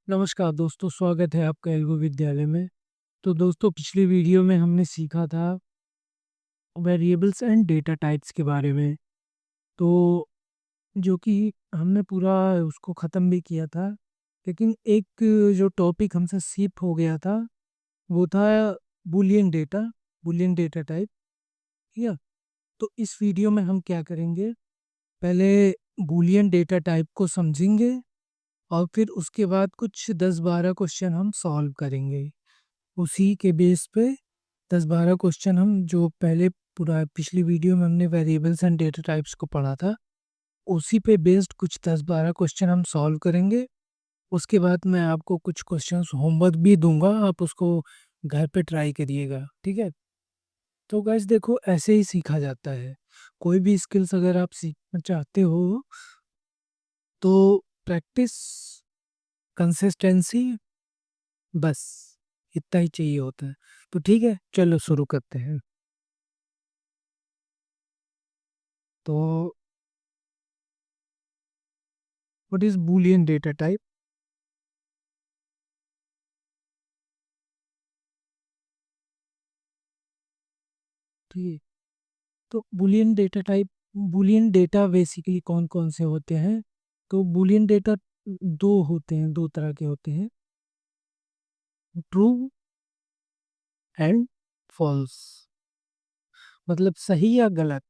नमस्कार दोस्तों, स्वागत है आपका एल्गो विद्यालय में। तो दोस्तों, पिछली वीडियो में हमने सीखा था वेरिएबल्स एंड डेटा टाइप्स के बारे में। तो जो कि हमने पूरा उसको ख़त्म भी किया था। लेकिन एक जो टॉपिक हमसे स्किप हो गया था वो था Boolean data, Boolean data type. ठीक है। तो इस वीडियो में हम क्या करेंगे, पहले बूलियन डेटा टाइप को समझेंगे और फिर उसके बाद कुछ 10-12 क्वेश्चन हम सॉल्व करेंगे। उसी के बेस पे 10-12 क्वेश्चन हम जो पहले पूरा पिछली वीडियो में हमने वेरिएबल्स एंड डेटा टाइप्स को पढ़ा था, उसी पे बेस्ड कुछ 10-12 क्वेश्चन हम सॉल्व करेंगे। उसके बाद मैं आपको कुछ क्वेश्चंस होमवर्क भी दूंगा, आप उसको घर पे ट्राई करिएगा। ठीक है। तो गाइस देखो, ऐसे ही सीखा जाता है। कोई भी स्किल्स अगर आप सीखना चाहते हो तो प्रैक्टिस, कंसिस्टेंसी, बस इतना ही चाहिए होता है। तो ठीक है, चलो शुरू करते हैं। तो what is Boolean data type? ठीक है। तो Boolean data type, Boolean data basically कौन कौन से होते हैं? तो बूलियन डेटा दो होते हैं, दो तरह के होते हैं, ट्रू एंड फॉल्स। मतलब सही या गलत।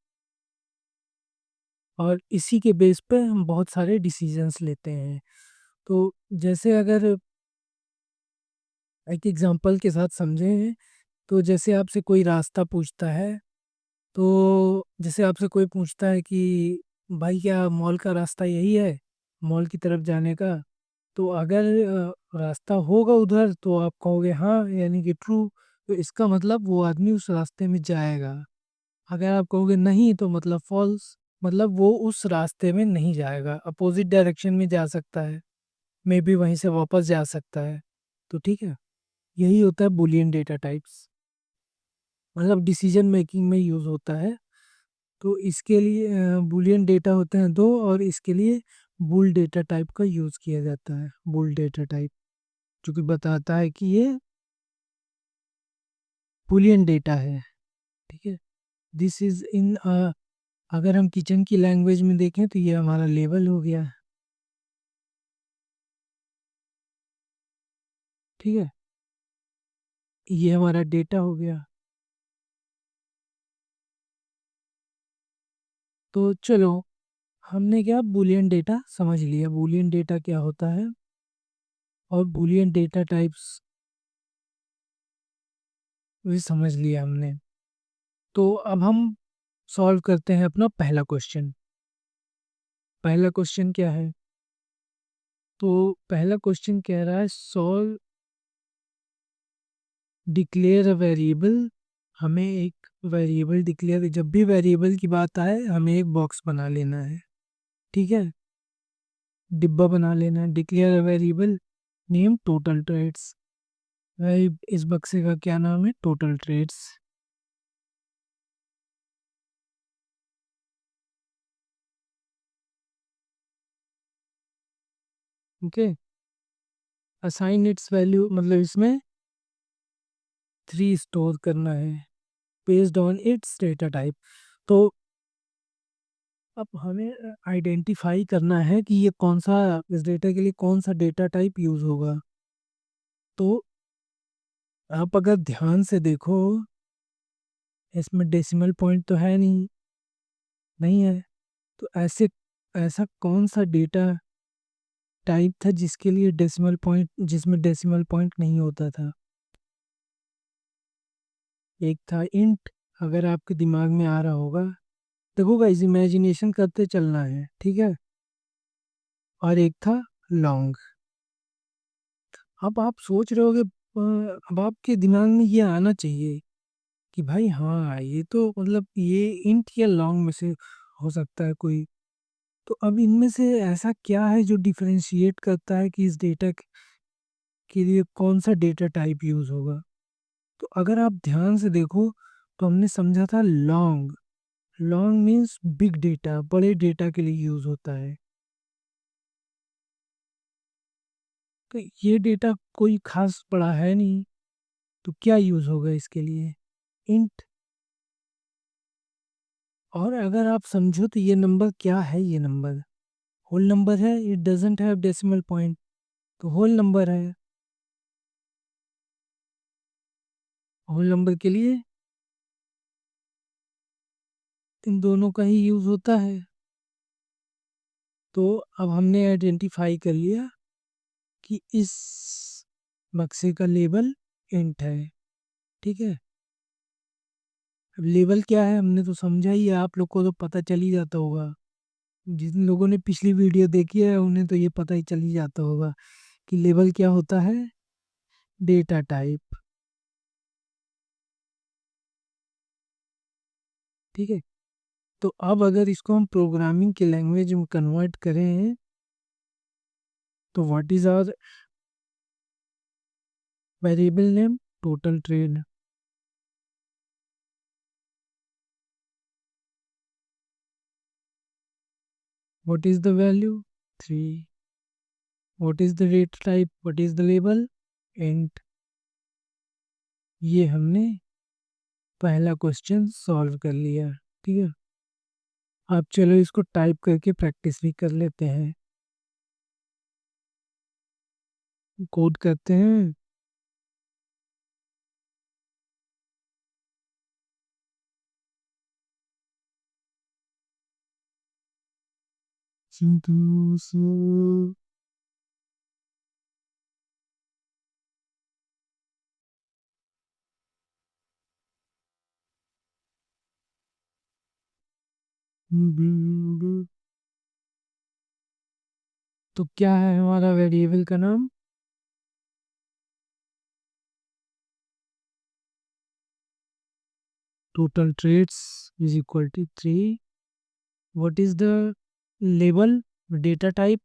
और इसी के बेस पे हम बहुत सारे डिसीजंस लेते हैं। तो जैसे अगर एक एग्जांपल के साथ समझें, तो जैसे आपसे कोई रास्ता पूछता है, तो जैसे आपसे कोई पूछता है कि भाई क्या मॉल का रास्ता यही है, मॉल की तरफ जाने का? तो अगर रास्ता होगा उधर तो आप कहोगे हाँ, यानी कि ट्रू। तो इसका मतलब वो आदमी उस रास्ते में जाएगा। अगर आप कहोगे नहीं तो मतलब फॉल्स, मतलब वो उस रास्ते में नहीं जाएगा, अपोजिट डायरेक्शन में जा सकता है, मे बी वहीं से वापस जा सकता है। तो ठीक है, यही होता है बुलियन डेटा टाइप्स। मतलब डिसीजन मेकिंग में यूज़ होता है। तो इसके लिए बूलियन डेटा होते हैं दो, और इसके लिए बुल डेटा टाइप का यूज़ किया जाता है। बुल डेटा टाइप जो कि बताता है कि ये बूलियन डेटा है। ठीक है। दिस इज इन, अगर हम किचन की लैंग्वेज में देखें तो ये हमारा लेवल हो गया। ठीक है। ये हमारा डेटा हो गया। तो चलो, हमने क्या बूलियन डेटा समझ लिया, बूलियन डेटा क्या होता है और बूलियन डेटा टाइप्स भी समझ लिया हमने। तो अब हम सॉल्व करते हैं अपना पहला क्वेश्चन। पहला क्वेश्चन क्या है? तो पहला क्वेश्चन कह रहा है सॉल्व, डिक्लेयर अ वेरिएबल। हमें एक वेरिएबल डिक्लेयर, जब भी वेरिएबल की बात आए हमें एक बॉक्स बना लेना है। ठीक है, डिब्बा बना लेना है। Declare a variable name total trades. भाई इस बक्से का क्या नाम है? Total trades. Okay. Assign its value, मतलब इसमें 3 स्टोर करना है based on its data type. तो अब हमें आइडेंटिफाई करना है कि ये कौन सा, इस डेटा के लिए कौन सा डेटा टाइप यूज होगा। तो आप अगर ध्यान से देखो, इसमें डेसिमल पॉइंट तो है नहीं, नहीं है। तो ऐसे, ऐसा कौन सा डेटा टाइप था जिसके लिए डेसिमल पॉइंट, जिसमें डेसिमल पॉइंट नहीं होता था? एक था इंट, अगर आपके दिमाग में आ रहा होगा। देखो गाइस, इमेजिनेशन करते चलना है, ठीक है। और एक था लॉन्ग। अब आप सोच रहे होगे, अब आपके दिमाग में ये आना चाहिए कि भाई हाँ, ये तो मतलब ये इंट या लॉन्ग में से हो सकता है कोई। तो अब इनमें से ऐसा क्या है जो डिफरेंशिएट करता है कि इस डेटा के लिए कौन सा डेटा टाइप यूज होगा? तो अगर आप ध्यान से देखो, तो हमने समझा था long. Long means big data, बड़े डेटा के लिए यूज होता है। तो ये डेटा कोई खास बड़ा है नहीं, तो क्या यूज़ होगा इसके लिए? इंट। और अगर आप समझो तो ये नंबर क्या है, ये नंबर होल नंबर है, it doesn't have decimal point, तो होल नंबर है। होल नंबर के लिए इन दोनों का ही यूज़ होता है। तो अब हमने आइडेंटिफाई कर लिया कि इस बक्से का लेबल इंट है, ठीक है। अब लेबल क्या है हमने तो समझा ही है, आप लोग को तो पता चल ही जाता होगा। जिन लोगों ने पिछली वीडियो देखी है उन्हें तो ये पता ही चल ही जाता होगा कि लेबल क्या होता है, डेटा टाइप, ठीक है। तो अब अगर इसको हम प्रोग्रामिंग के लैंग्वेज में कन्वर्ट करें तो what is our variable name, total trade. What is the value, 3। What is the data type, what is the label, int. ये हमने पहला क्वेश्चन सॉल्व कर लिया, ठीक है। अब चलो इसको टाइप करके प्रैक्टिस भी कर लेते हैं। कोड करते हैं। तो क्या है हमारा वेरिएबल का नाम, total trades is equal to 3। What is the label, data type,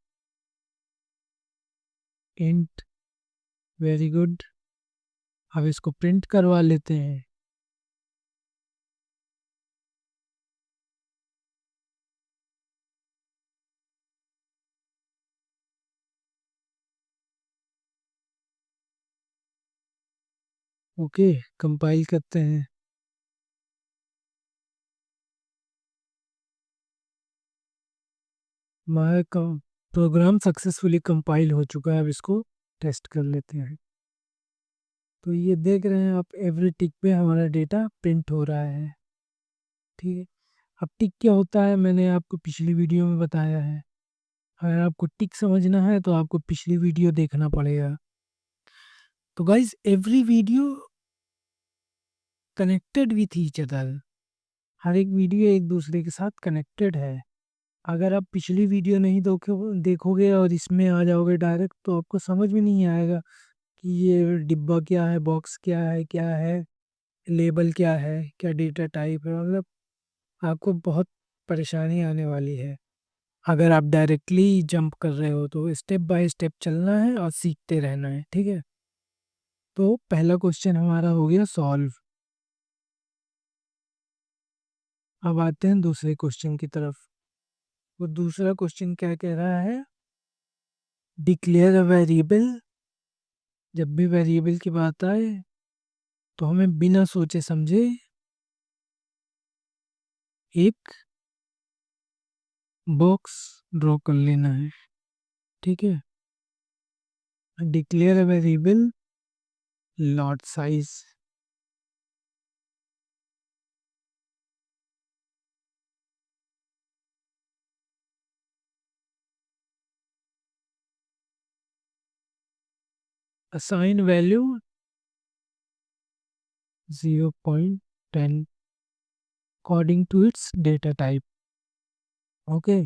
int. Very good. अब इसको प्रिंट करवा लेते हैं। ओके, कंपाइल करते हैं। हमारा प्रोग्राम सक्सेसफुली कंपाइल हो चुका है। अब इसको टेस्ट कर लेते हैं। तो ये देख रहे हैं आप, एवरी टिक पे हमारा डेटा प्रिंट हो रहा है, ठीक है। अब टिक क्या होता है मैंने आपको पिछली वीडियो में बताया है। अगर आपको टिक समझना है तो आपको पिछली वीडियो देखना पड़ेगा। तो guys every video connected with each other, हर एक वीडियो एक दूसरे के साथ कनेक्टेड है। अगर आप पिछली वीडियो नहीं देखोगे और इसमें आ जाओगे डायरेक्ट तो आपको समझ में नहीं आएगा कि ये डिब्बा क्या है, बॉक्स क्या है, लेबल क्या है, क्या डेटा टाइप है। मतलब आपको बहुत परेशानी आने वाली है। अगर आप डायरेक्टली जंप कर रहे हो तो स्टेप बाय स्टेप चलना है और सीखते रहना है, ठीक है। तो पहला क्वेश्चन हमारा हो गया सॉल्व। अब आते हैं दूसरे क्वेश्चन की तरफ। वो दूसरा क्वेश्चन क्या कह रहा है, डिक्लेयर अ वेरिएबल। जब भी वेरिएबल की बात आए तो हमें बिना सोचे समझे एक बॉक्स ड्रॉ कर लेना है, ठीक है। Declare a variable lot size. Assign value 0.10 according to its data type. Okay,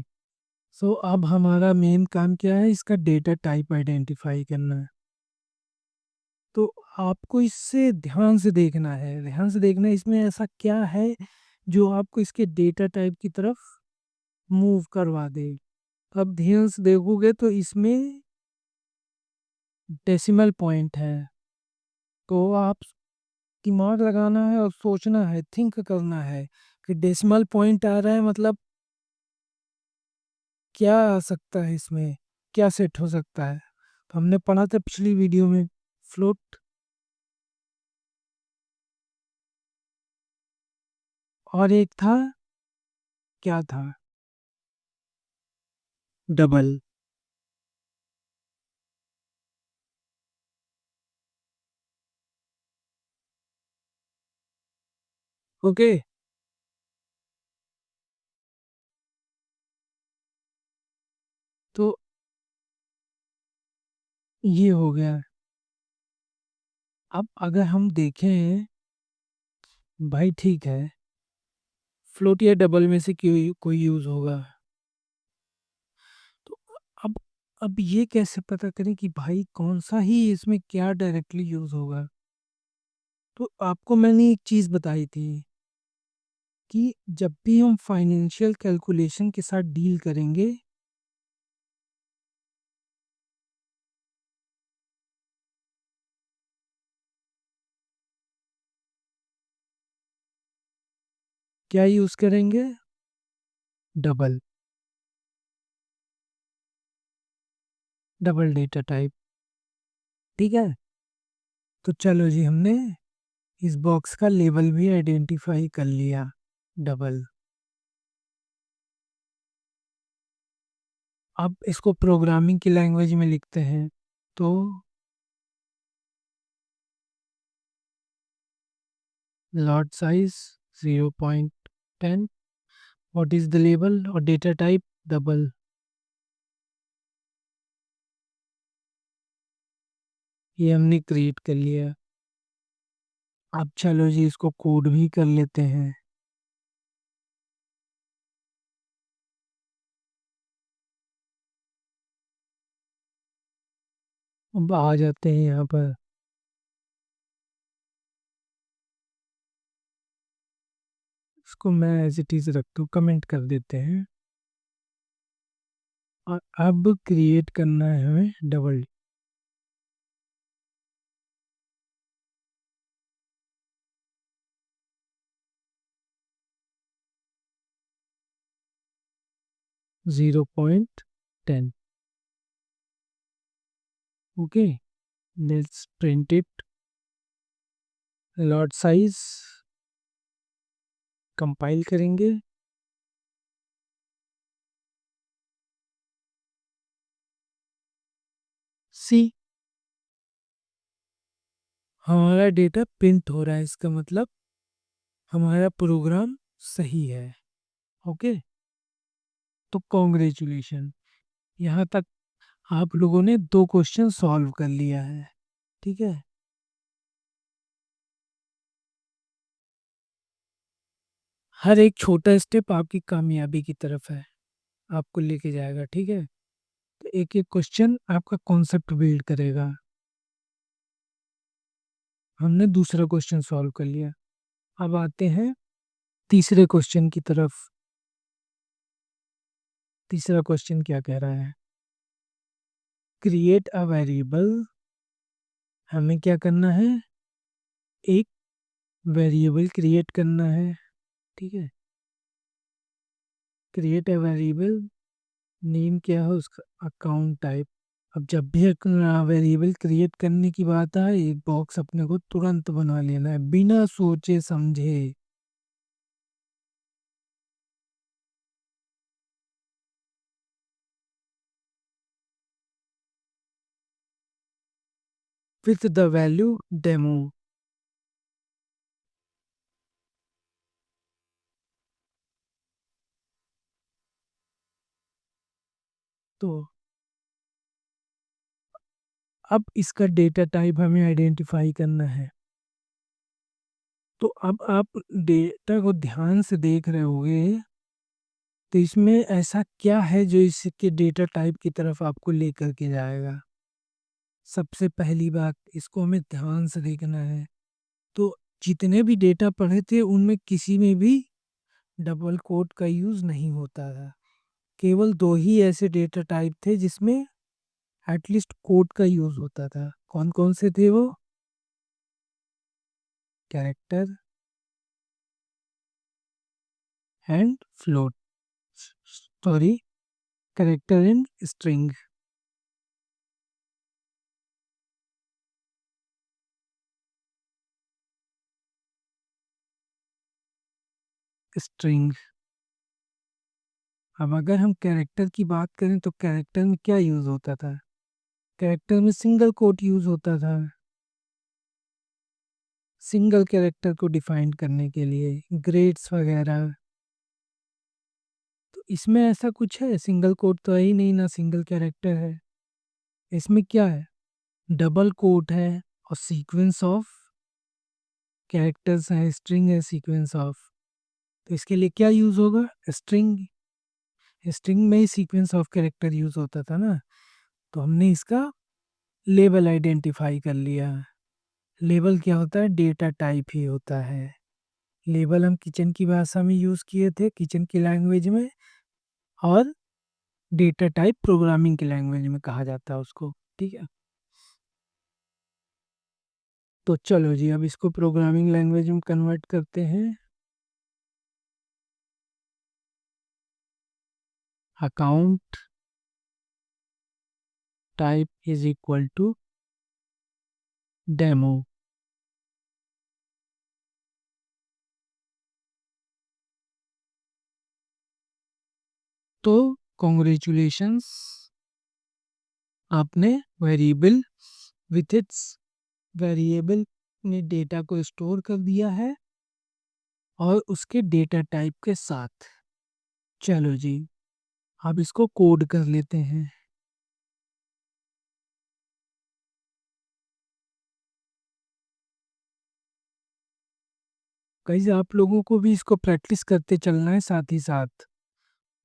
so अब हमारा मेन काम क्या है, इसका डेटा टाइप आइडेंटिफाई करना है। तो आपको इससे ध्यान से देखना है, ध्यान से देखना है इसमें ऐसा क्या है जो आपको इसके डेटा टाइप की तरफ मूव करवा दे। अब ध्यान से देखोगे तो इसमें डेसिमल पॉइंट है। तो आप दिमाग लगाना है और सोचना है, थिंक करना है कि डेसिमल पॉइंट आ रहा है मतलब क्या आ सकता है इसमें, क्या सेट हो सकता है। तो हमने पढ़ा था पिछली वीडियो में फ्लोट, और एक था, क्या था, डबल। ओके, तो ये हो गया। अब अगर हम देखें, भाई ठीक है, फ्लोट या डबल में से कोई यूज होगा, तो अब अब ये कैसे पता करें कि भाई कौन सा ही इसमें क्या डायरेक्टली यूज होगा। तो आपको मैंने एक चीज बताई थी कि जब भी हम फाइनेंशियल कैलकुलेशन के साथ डील करेंगे, क्या यूज करेंगे, डबल, डबल डेटा टाइप। ठीक है, तो चलो जी, हमने इस बॉक्स का लेबल भी आइडेंटिफाई कर लिया, डबल। अब इसको प्रोग्रामिंग की लैंग्वेज में लिखते हैं, तो lot size 0.10, what is the label और डेटा टाइप, डबल। ये हमने क्रिएट कर लिया। अब चलो जी, इसको कोड भी कर लेते हैं। अब आ जाते हैं यहाँ पर, इसको मैं एज इट इज रखता हूँ, कमेंट कर देते हैं। और अब क्रिएट करना है हमें double. Zero point ten. Okay, let's print it. Lot size compile करेंगे। सी, हमारा डेटा प्रिंट हो रहा है, इसका मतलब हमारा प्रोग्राम सही है। ओके, तो कॉन्ग्रेचुलेशन, यहाँ तक आप लोगों ने दो क्वेश्चन सॉल्व कर लिया है। ठीक है, हर एक छोटा स्टेप आपकी कामयाबी की तरफ है, आपको लेके जाएगा। ठीक है, तो एक एक क्वेश्चन आपका कॉन्सेप्ट बिल्ड करेगा। हमने दूसरा क्वेश्चन सॉल्व कर लिया। अब आते हैं तीसरे क्वेश्चन की तरफ। तीसरा क्वेश्चन क्या कह रहा है, क्रिएट अ वेरिएबल। हमें क्या करना है, एक वेरिएबल क्रिएट करना है। ठीक है, क्रिएट अ वेरिएबल, नेम क्या है उसका, अकाउंट टाइप। अब जब भी वेरिएबल क्रिएट करने की बात आए, एक बॉक्स अपने को तुरंत बना लेना है बिना सोचे समझे। With the value demo. तो अब इसका डेटा टाइप हमें आइडेंटिफाई करना है। तो अब आप डेटा को ध्यान से देख रहे होगे, तो इसमें ऐसा क्या है जो इसके डेटा टाइप की तरफ आपको लेकर के जाएगा। सबसे पहली बात, इसको हमें ध्यान से देखना है। तो जितने भी डेटा पढ़े थे उनमें किसी में भी डबल कोट का यूज नहीं होता था। केवल दो ही ऐसे डेटा टाइप थे जिसमें एटलीस्ट कोट का यूज होता था। कौन कौन से थे वो, character and float, sorry, character and string. String. अब अगर हम कैरेक्टर की बात करें तो कैरेक्टर में क्या यूज होता था? कैरेक्टर में सिंगल कोट यूज होता था, सिंगल कैरेक्टर को डिफाइन करने के लिए, ग्रेड्स वगैरह। तो इसमें ऐसा कुछ है? सिंगल कोट तो है ही नहीं, ना सिंगल कैरेक्टर है। इसमें क्या है? डबल कोट है और सीक्वेंस ऑफ कैरेक्टर्स है, स्ट्रिंग है, सीक्वेंस ऑफ। तो इसके लिए क्या यूज होगा? स्ट्रिंग। स्ट्रिंग में ही सीक्वेंस ऑफ कैरेक्टर यूज होता था ना। तो हमने इसका लेबल आइडेंटिफाई कर लिया। लेबल क्या होता है? डेटा टाइप ही होता है। लेबल हम किचन की भाषा में यूज किए थे, किचन की लैंग्वेज में, और डेटा टाइप प्रोग्रामिंग की लैंग्वेज में कहा जाता है उसको। ठीक है, तो चलो जी अब इसको प्रोग्रामिंग लैंग्वेज में कन्वर्ट करते हैं। Account type is equal to demo. तो कॉन्ग्रेचुलेशंस, आपने वेरिएबल विथ इट्स वेरिएबल में डेटा को स्टोर कर दिया है और उसके डेटा टाइप के साथ। चलो जी अब इसको कोड कर लेते हैं। कहीं आप लोगों को भी इसको प्रैक्टिस करते चलना है साथ ही साथ,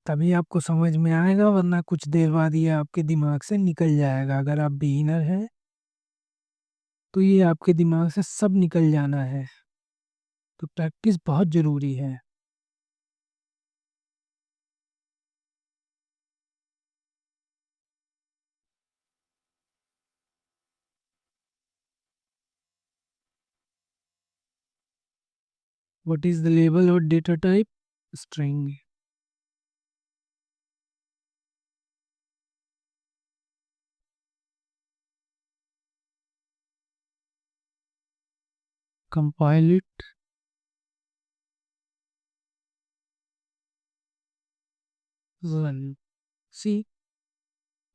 तभी आपको समझ में आएगा, वरना कुछ देर बाद ये आपके दिमाग से निकल जाएगा। अगर आप बिगिनर हैं तो ये आपके दिमाग से सब निकल जाना है। तो प्रैक्टिस बहुत ज़रूरी है। व्हाट इज द लेबल और data type? String. Compile it, run. See,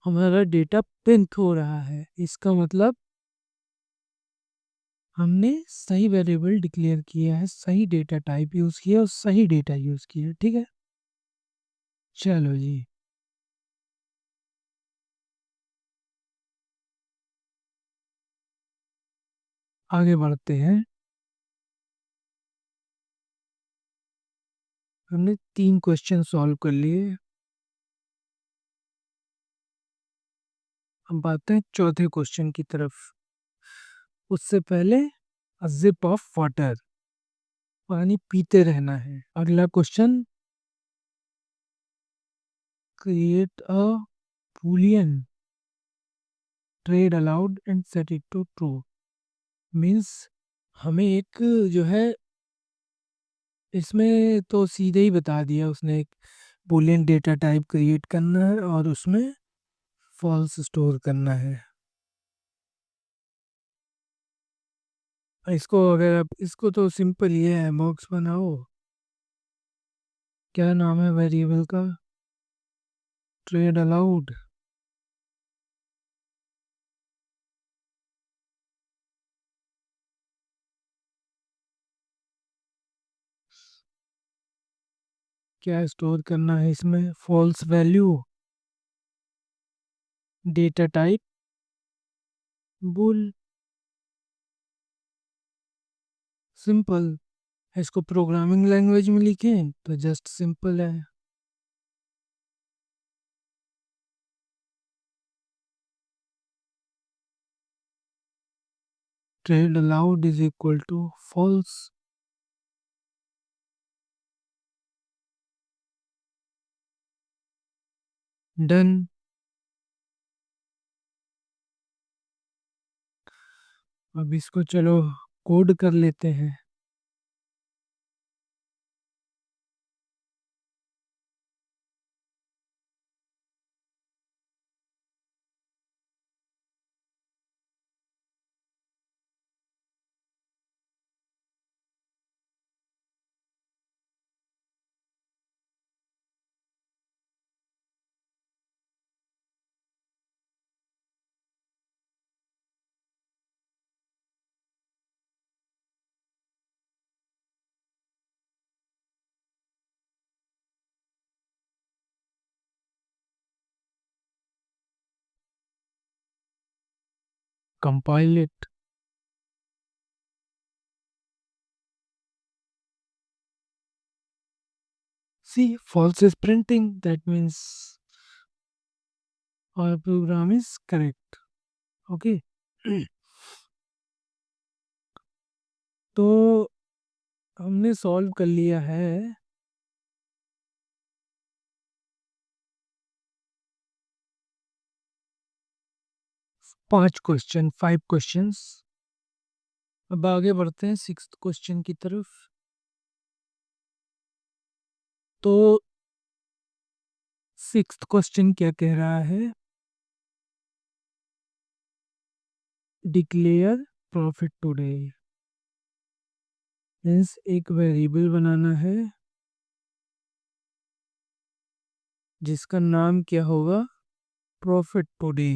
हमारा डेटा प्रिंट हो रहा है। इसका मतलब हमने सही वेरिएबल डिक्लेयर किया है, सही डेटा टाइप यूज किया और सही डेटा यूज किया। ठीक है, चलो जी आगे बढ़ते हैं। हमने 3 क्वेश्चन सॉल्व कर लिए। अब आते हैं चौथे क्वेश्चन की तरफ। उससे पहले जिप ऑफ वाटर, पानी पीते रहना है। अगला question, create a boolean trade allowed and set it to true. Means हमें एक जो है, इसमें तो सीधे ही बता दिया उसने, एक बूलियन डेटा टाइप क्रिएट करना है और उसमें फॉल्स स्टोर करना है। इसको अगर आप, इसको तो सिंपल ये है, बॉक्स बनाओ, क्या नाम है वेरिएबल का? Trade allowed. क्या स्टोर करना है इसमें? False value, data type bool. Simple. इसको प्रोग्रामिंग लैंग्वेज में लिखें तो जस्ट सिंपल है। Trade allowed is equal to false. Done. अब इसको चलो कोड कर लेते हैं। compile it. See, false is printing. That means our program is correct. Okay. तो हमने सॉल्व कर लिया है 5 क्वेश्चन, 5 क्वेश्चंस। अब आगे बढ़ते हैं 6th क्वेश्चन की तरफ। तो 6th क्वेश्चन क्या कह रहा है? Declare profit today. मीन्स एक वेरिएबल बनाना है जिसका नाम क्या होगा? Profit today.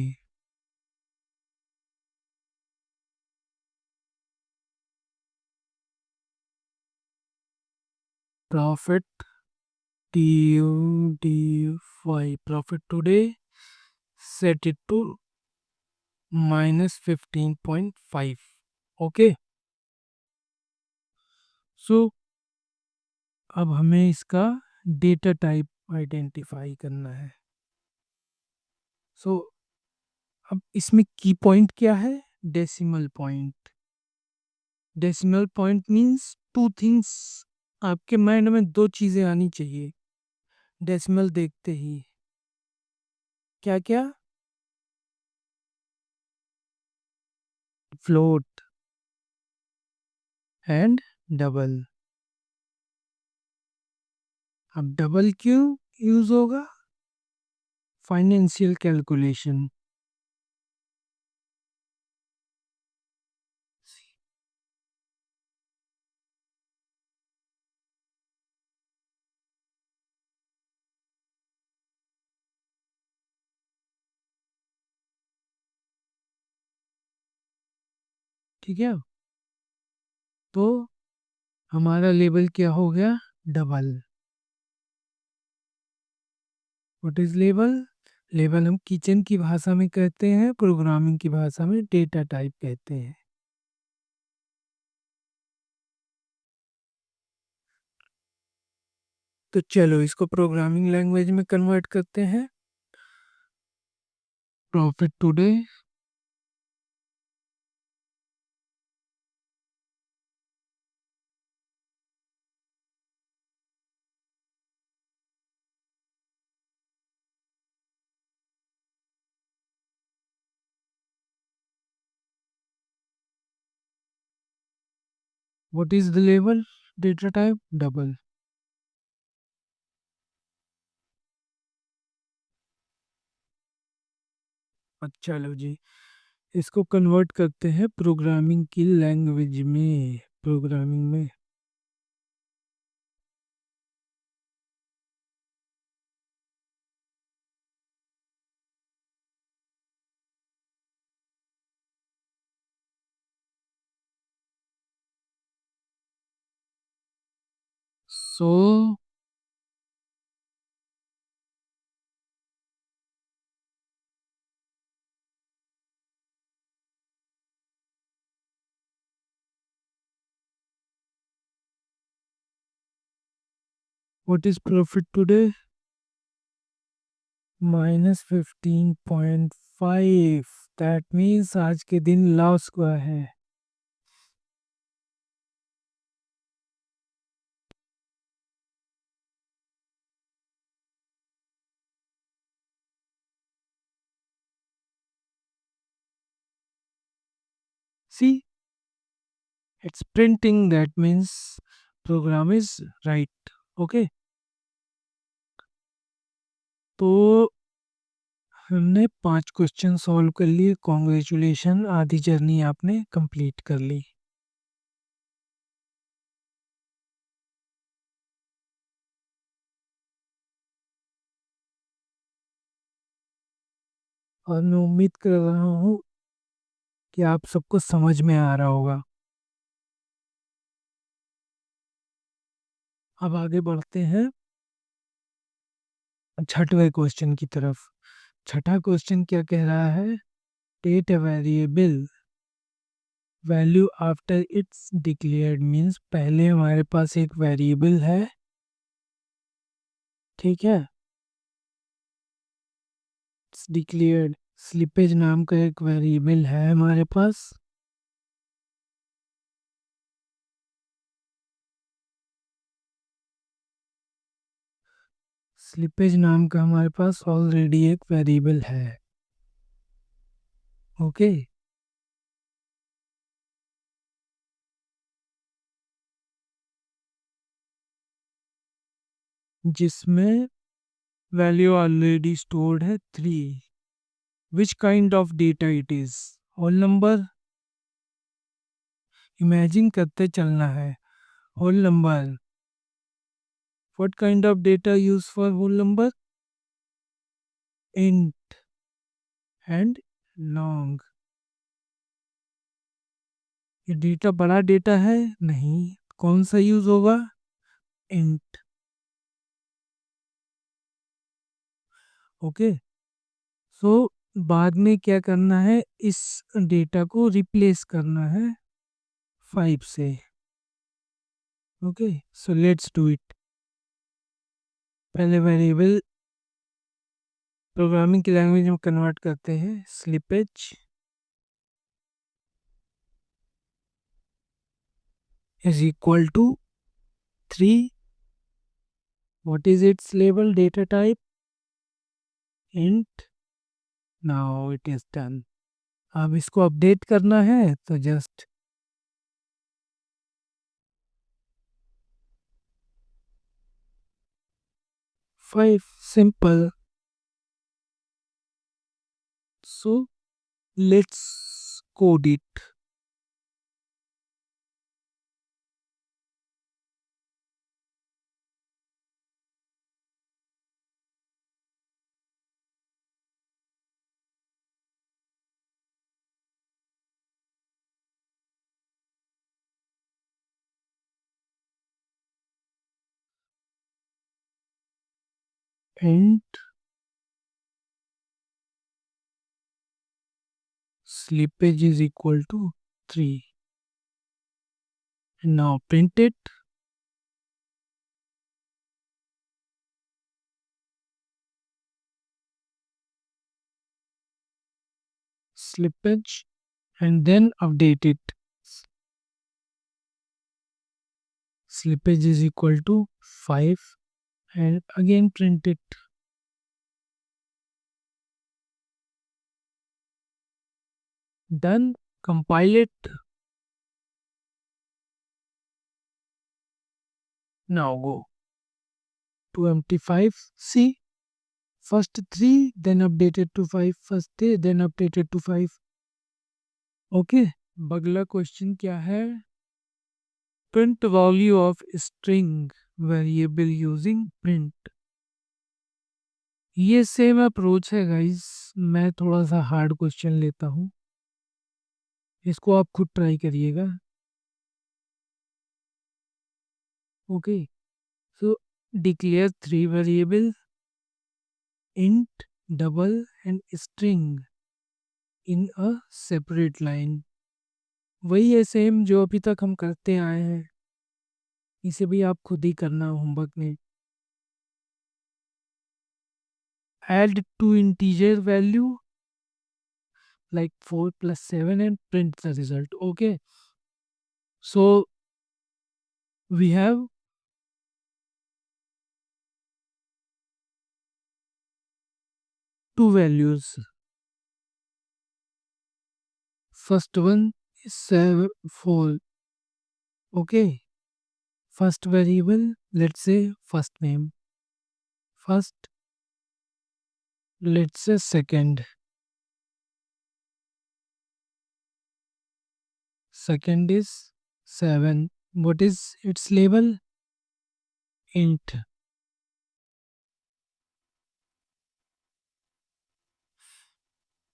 Profit TUDY, profit today, set it to -15.5। Okay. So अब हमें इसका डेटा टाइप आइडेंटिफाई करना है। सो अब इसमें की पॉइंट क्या है? Decimal point. Decimal point means two things. आपके माइंड में दो चीजें आनी चाहिए डेसिमल देखते ही। क्या क्या? Float and double. अब डबल क्यों यूज होगा? Financial calculation. ठीक है। तो हमारा लेबल क्या हो गया? Double. What is label? Label हम किचन की भाषा में कहते हैं, प्रोग्रामिंग की भाषा में डेटा टाइप कहते हैं। तो चलो इसको प्रोग्रामिंग लैंग्वेज में कन्वर्ट करते हैं। Profit today what is the label? Data type double. अच्छा लो जी, इसको कन्वर्ट करते हैं प्रोग्रामिंग की लैंग्वेज में। प्रोग्रामिंग में so what is profit today? -15.5। That means आज के दिन लॉस हुआ है। See, it's printing. That means program is right. Okay. तो हमने 5 क्वेश्चन सॉल्व कर लिए। कॉन्ग्रेचुलेशन, आधी जर्नी आपने कंप्लीट कर ली। और मैं उम्मीद कर रहा हूँ कि आप सबको समझ में आ रहा होगा। अब आगे बढ़ते हैं 6वें क्वेश्चन की तरफ। छठा क्वेश्चन क्या कह रहा है? Date a variable value after it's declared means पहले हमारे पास एक वेरिएबल है, ठीक है, इट्स डिक्लेयर्ड, स्लिपेज नाम का एक वेरिएबल है हमारे पास, स्लिपेज नाम का हमारे पास ऑलरेडी एक वेरिएबल है। ओके, जिसमें वैल्यू ऑलरेडी स्टोर्ड है 3। Which kind of data it is, whole number, imagine करते चलना है, whole number, what kind of data use for whole number, int and long. ये डेटा बड़ा डेटा है नहीं, कौन सा यूज होगा, इंट। ओके, सो बाद में क्या करना है, इस डेटा को रिप्लेस करना है 5 से। Okay, so let's do it. पहले वेरिएबल प्रोग्रामिंग की लैंग्वेज में कन्वर्ट करते हैं, slippage is equal to 3, what is its label data type, int. Now it is done. अब इसको अपडेट करना है तो just five, simple. So let's code it. Int slippage is equal to 3. Now print it. Slippage and then update it. Slippage is equal to 5 and again print it. Done. Compile it. Now go to empty 5. See, first 3, then updated to 5. First 3, then updated to 5. Okay. अगला question क्या है, print value of string variable using print। ये same approach है guys, मैं थोड़ा सा hard question लेता हूँ, इसको आप खुद ट्राई करिएगा। Okay, so declare 3 variable, int, double and string in a separate line. वही है सेम जो अभी तक हम करते आए हैं, इसे भी आप खुद ही करना होमवर्क में। Add two integer value like 4 plus 7 and print the result। Okay, so we have two values, first one is 7 4। Okay, first variable, let's say first name, first, let's say second, second is 7, what is its label, int।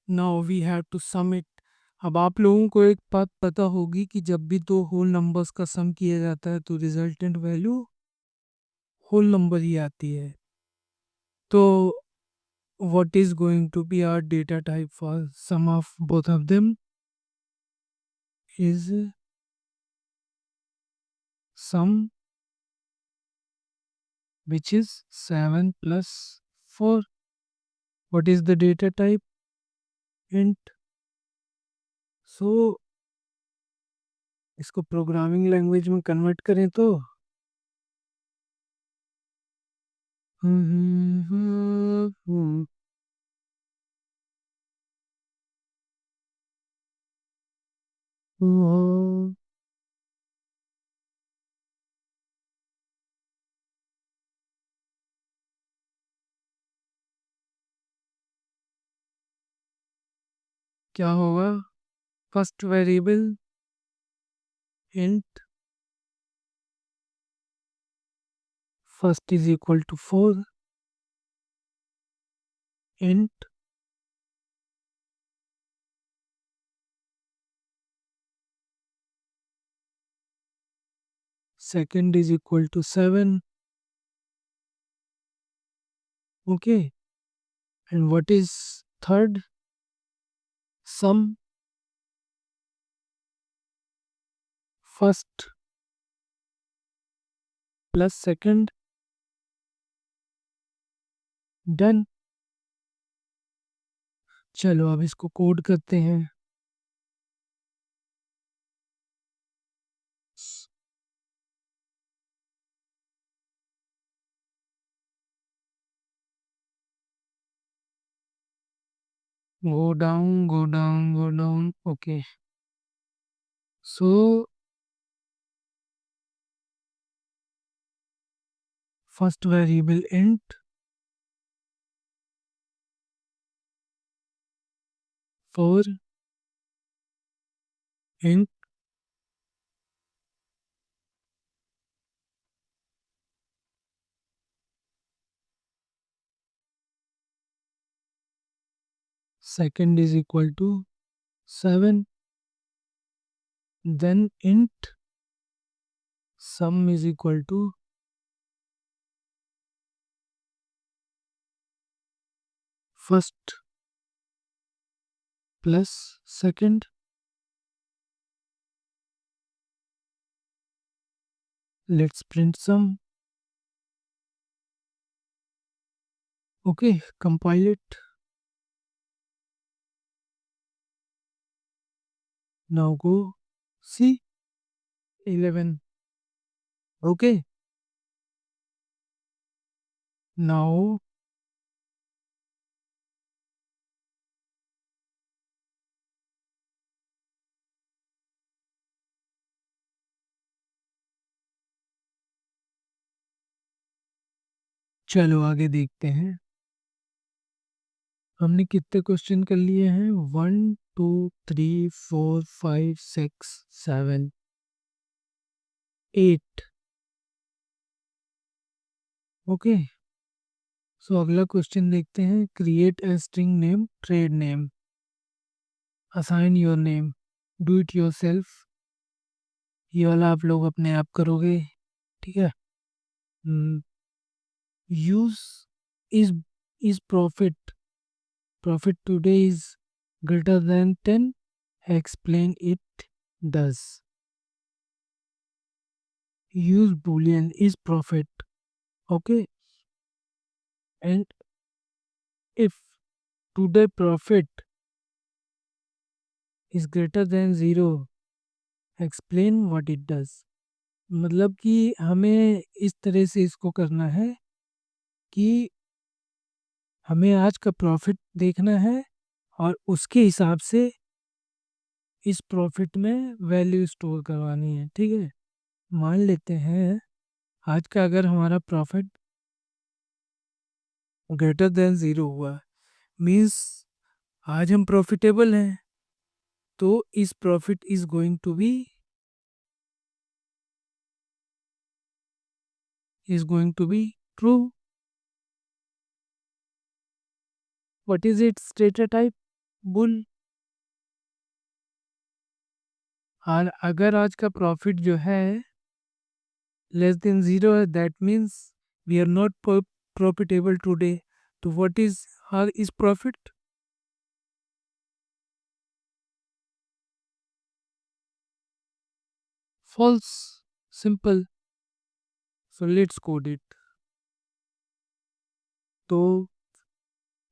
now we have to sum it। अब आप लोगों को एक बात पता होगी कि जब भी दो होल नंबर्स का सम किया जाता है तो रिजल्टेंट वैल्यू होल नंबर ही आती है। तो what is going to be our data type for sum of both of them, is sum which is 7 plus 4. What is the data type? Int. So इसको programming language में convert करें तो क्या होगा? First variable int first is equal to 4, int second is equal to 7. Okay, and what is third? Sum first plus second. Done. चलो अब इसको code करते हैं। go down, go down, go down. Okay, so first variable int, for int second is equal to 7, then int sum is equal to first plus second. Let's print sum. Okay, compile it. Now go see 11. Okay, now चलो आगे देखते हैं। हमने कितने question कर लिए हैं? 1 2 3 4 5 6 7 8। Okay, सो अगला क्वेश्चन देखते हैं। Create a string name trade name, assign your name, do it your self. ये वाला आप लोग अपने आप करोगे, ठीक है। Use is profit today is greater than 10, explain it does. use boolean is profit. Okay, and if today profit is greater than 0, explain what it does। मतलब कि हमें इस तरह से इसको करना है कि हमें आज का प्रॉफिट देखना है और उसके हिसाब से इस प्रॉफिट में वैल्यू स्टोर करवानी है, ठीक है। मान लेते हैं आज का अगर हमारा प्रॉफिट ग्रेटर देन 0 हुआ, मीन्स आज हम प्रॉफिटेबल हैं, तो इस profit is going to be true. What is its data type? Bool. और अगर आज का प्रॉफिट जो है लेस देन 0 है, that means we are not profitable today. तो what is are is profit? false. Simple. So let's code it. तो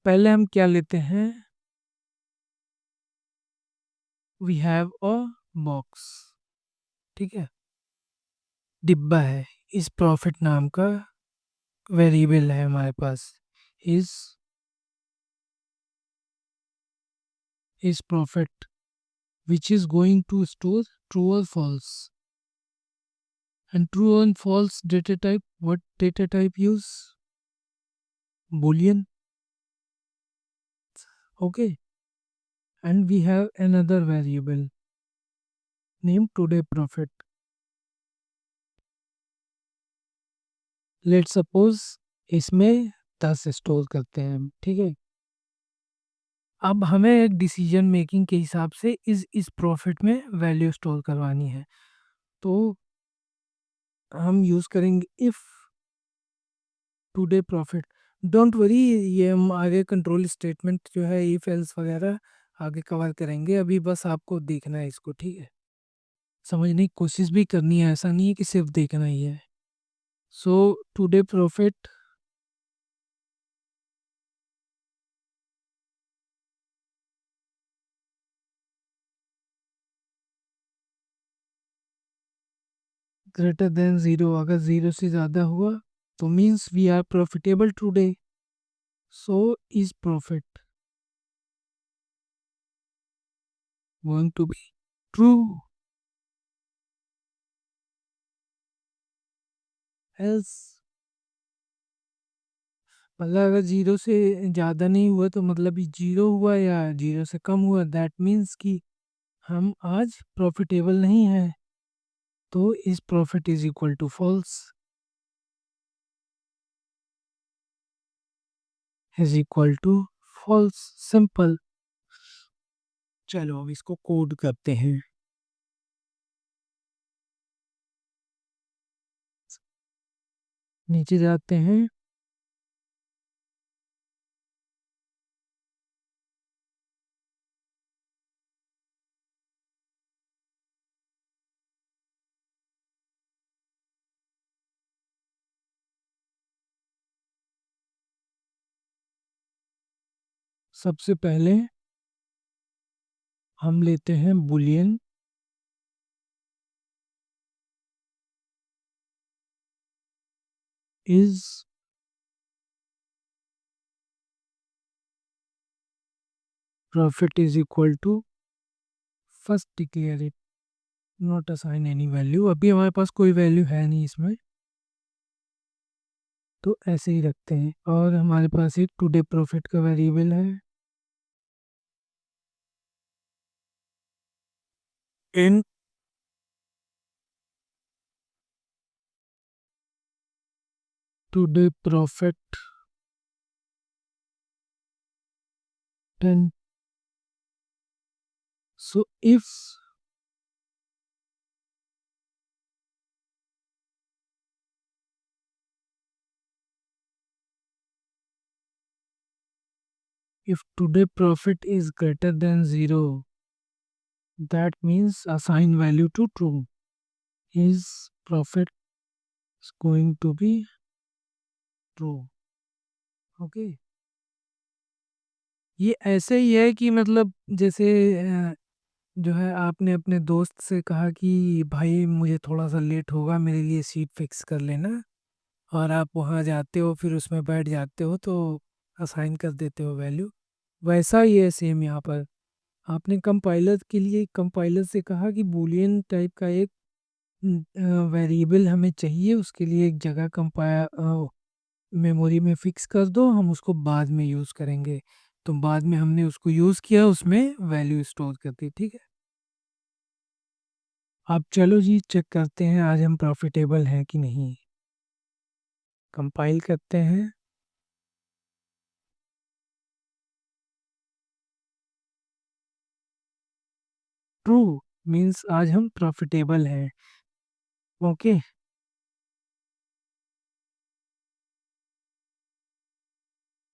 पहले हम क्या लेते हैं, वी हैव अ बॉक्स, ठीक है, डिब्बा है, इस प्रॉफिट नाम का वेरिएबल है हमारे पास, इस profit which is going to store true or false. And true and false data type, what data type use? Boolean. Okay. And we have another variable named today profit. Let's suppose इसमें 10 store करते हैं हम, ठीक है। अब हमें एक decision making के हिसाब से इस प्रॉफिट में वैल्यू स्टोर करवानी है, तो हम यूज़ करेंगे if today profit. Don't worry, ये हम आगे कंट्रोल स्टेटमेंट जो है इफ एल्स वगैरह आगे कवर करेंगे, अभी बस आपको देखना है इसको, ठीक है, समझने की कोशिश भी करनी है, ऐसा नहीं है कि सिर्फ देखना ही है। So today profit greater than zero, अगर ज़ीरो से ज़्यादा हुआ तो means we are profitable today, so is profit going to be true, else मतलब अगर ज़ीरो से ज़्यादा नहीं हुआ तो मतलब ज़ीरो हुआ या ज़ीरो से कम हुआ, दैट मीन्स कि हम आज प्रॉफिटेबल नहीं हैं, तो इस profit is equal to false, is equal to false, simple. चलो अब इसको कोड करते हैं। नीचे जाते हैं, सबसे पहले हम लेते हैं boolean, is profit is equal to, first declare it, not assign any value, अभी हमारे पास कोई वैल्यू है नहीं इसमें, तो ऐसे ही रखते हैं, और हमारे पास एक टुडे प्रॉफिट का वेरिएबल है in today profit 10, so if today profit is greater than 0, that means assign value to true, his profit is going to be true, okay. ये ऐसे ही है कि मतलब जैसे जो है आपने अपने दोस्त से कहा कि भाई मुझे थोड़ा सा लेट होगा, मेरे लिए सीट फिक्स कर लेना, और आप वहाँ जाते हो फिर उसमें बैठ जाते हो तो असाइन कर देते हो वैल्यू, वैसा ही है सेम यहाँ पर। आपने कंपाइलर के लिए कंपाइलर से कहा कि बूलियन टाइप का एक वेरिएबल हमें चाहिए, उसके लिए एक जगह मेमोरी में फिक्स कर दो, हम उसको बाद में यूज़ करेंगे, तो बाद में हमने उसको यूज़ किया, उसमें वैल्यू स्टोर कर दी, ठीक है। अब चलो जी चेक करते हैं आज हम प्रॉफिटेबल हैं कि नहीं, कंपाइल करते हैं, ट्रू मीन्स आज हम प्रॉफिटेबल हैं, ओके।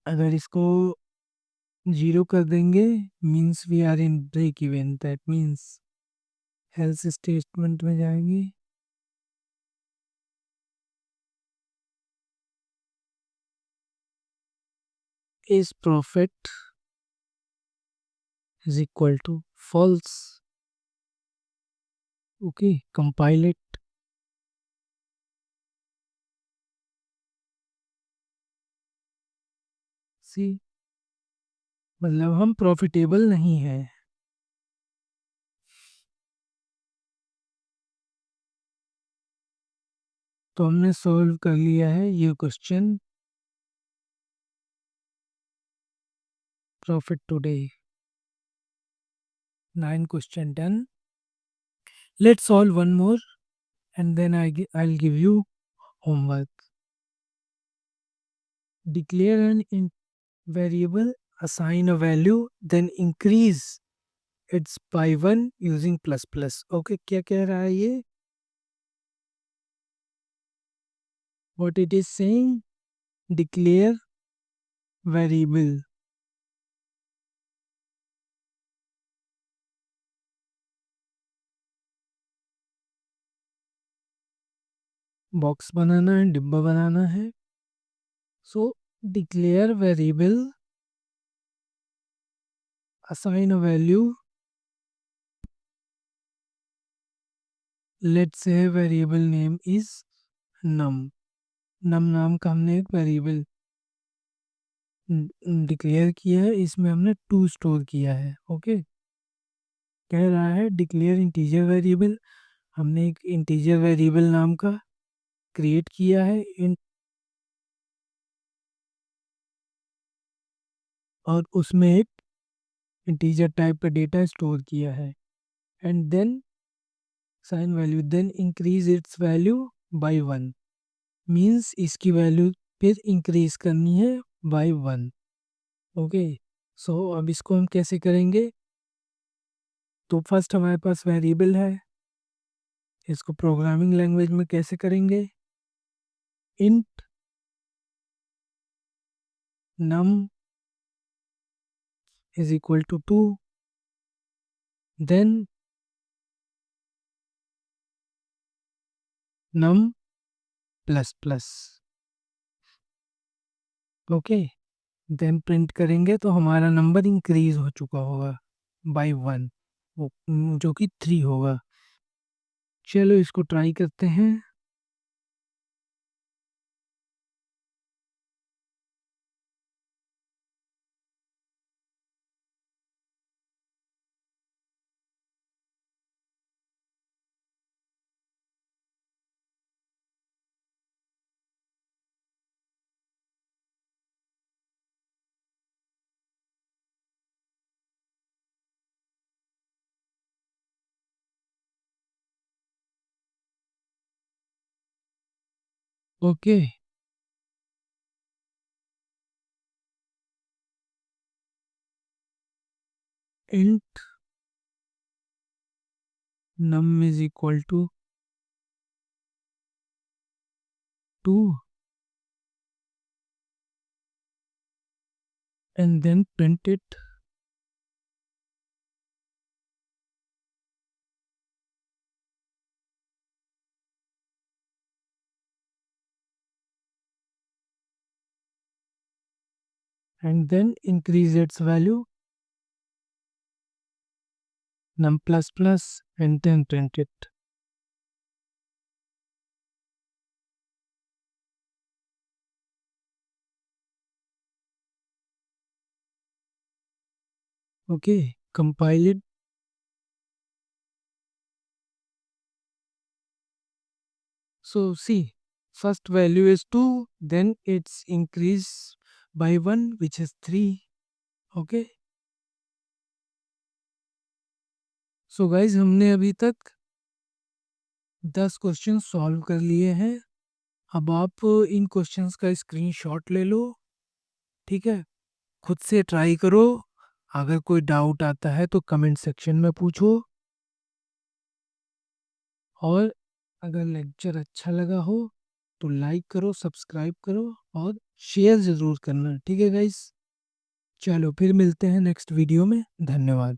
अगर इसको जीरो कर देंगे means we are in break even, that means health statement में जाएंगे, is profit is equal to false. Okay, compile it. See, मतलब हम प्रॉफिटेबल नहीं है। तो हमने सॉल्व कर लिया है ये question, profit today. 9 question done. Let's solve one more and then I'll give you homework. Declare an variable, assign a value, then increase its by 1 using plus plus. Okay, क्या कह रहा है ये? What it is saying? Declare variable. Box बनाना है, डिब्बा बनाना है। So declare variable, assign a value. Let's say variable name is num. num नाम का हमने एक वेरिएबल डिक्लेयर किया है, इसमें हमने 2 स्टोर किया है। ओके, कह रहा है डिक्लेयर इंटीजर वेरिएबल। हमने एक इंटीजर वेरिएबल नाम का क्रिएट किया है और उसमें एक इंटीजर टाइप का डेटा स्टोर किया है। And then sign value, then increase its value by 1, means इसकी वैल्यू फिर इंक्रीज करनी है बाय 1। ओके, सो अब इसको हम कैसे करेंगे? तो फर्स्ट हमारे पास वेरिएबल है, इसको प्रोग्रामिंग लैंग्वेज में कैसे करेंगे? Int num is equal to 2, then num plus plus। Okay, then print करेंगे तो हमारा नंबर इंक्रीज हो चुका होगा बाय 1, जो कि 3 होगा। चलो इसको ट्राई करते हैं। Okay, int num is equal to 2 and then print it, and then increase its value num plus plus and then print it। Okay, compile it। So see, first value is 2, then it's increased by 1 which is 3। Okay, so guys हमने अभी तक 10 question solve कर लिए हैं। अब आप इन questions का screenshot ले लो, ठीक है? खुद से ट्राई करो, अगर कोई डाउट आता है तो कमेंट सेक्शन में पूछो, और अगर लेक्चर अच्छा लगा हो तो लाइक करो, सब्सक्राइब करो और शेयर ज़रूर करना, ठीक है गाइस? चलो फिर मिलते हैं नेक्स्ट वीडियो में। धन्यवाद।